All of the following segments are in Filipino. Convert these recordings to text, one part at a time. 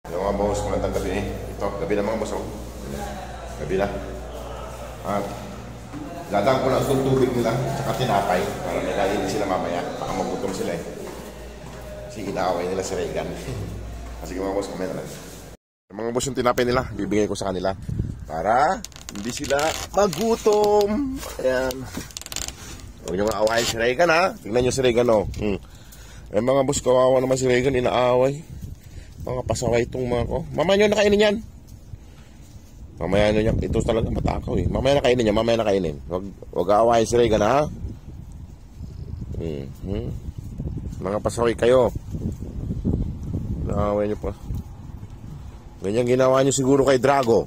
Yung mga boss, magandang gabi eh. Ito, gabi na mga boss oh. Gabi na. Dadang ko lang itong tubig nila, tsaka tinapay, para nila sila mamaya. Baka magutom sila eh. Kasi inaaway nila si Regan. Kasi mga boss, kamay na lang. Yung mga boss yung tinapay nila, bibigay ko sa kanila. Para hindi sila magutom. Ayan. Huwag nyo maawain si Regan ha. Tingnan nyo si Regan oh. Eh mga boss, kawawa naman si Regan, inaaway. Mga pasaway itong mga ko. Mamaya nyo nakainin yan. Mamaya nyo yan. Ito talaga matakaw eh. Mamaya nakainin yan. Mamaya nakainin. Huwag aawain si Regan ha. Mga pasaway kayo. Inaaway nyo pa. Ganyan ginawa nyo siguro kay Drago.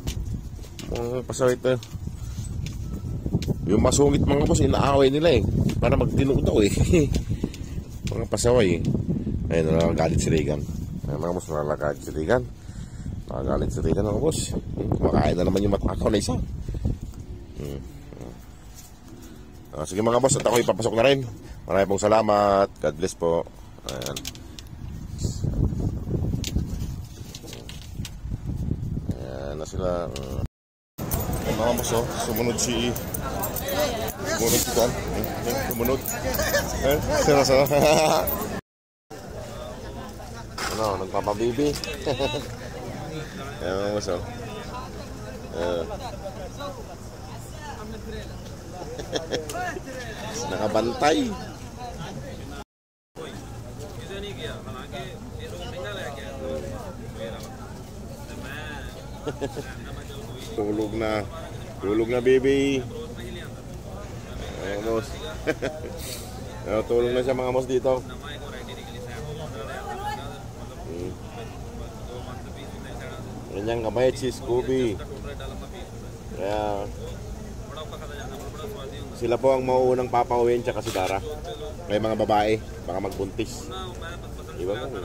Mga pasaway ito. Yung masungit mga boss, inaaway nila eh. Para magtino daw eh. Mga pasaway eh. Ayun, nakagalit si Regan. Ayun mga boss, nakagalit si Regan. Nakagalit si Regan mga boss. Kumakain na naman yung matakaw na isa. Sige mga boss, at ako ipapasok na rin. Maraming pong salamat. God bless po. Ayan. Ayan na sila. Mga boss oh, sumunod si Juan. Sumunod. Seryoso. Ano, nagpapabibi. Ayan mga boss oh. Nakabantay. Tulog na. Tulog na, baby. Mga boss. Tulog na siya mga boss dito. Ganyang kabait si Scooby. Kaya sila po ang mauunang papauwiin tsaka si Dara. Kaya mga babae, baka magbuntis. Iba mo.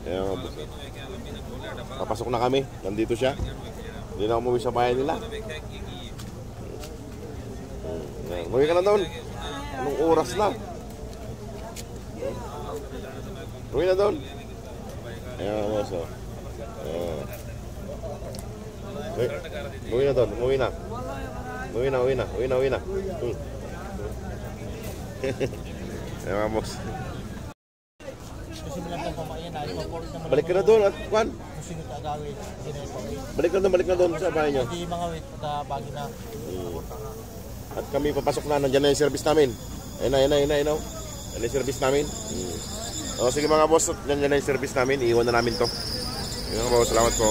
Kaya mga boss. Papasok na kami. Nandito siya. Hindi na umuwi sa bahay nila. Umuwi ka na doon. Anong oras na? Umuwi na doon. Ayan mo so. Umuwi na doon. Umuwi na. Umuwi na. Uwi na. Ayan mga boss. Balik ka na doon at Juan. Balik na doon sa bahay nyo. Hindi mga wait, pagkabagi na. At kami papasok na, nandiyan na yung service namin. Ayun na. Ayun na yung service namin. O sige mga boss, nandiyan na yung service namin. Iiwan na namin to. Ayun mga boss, salamat po.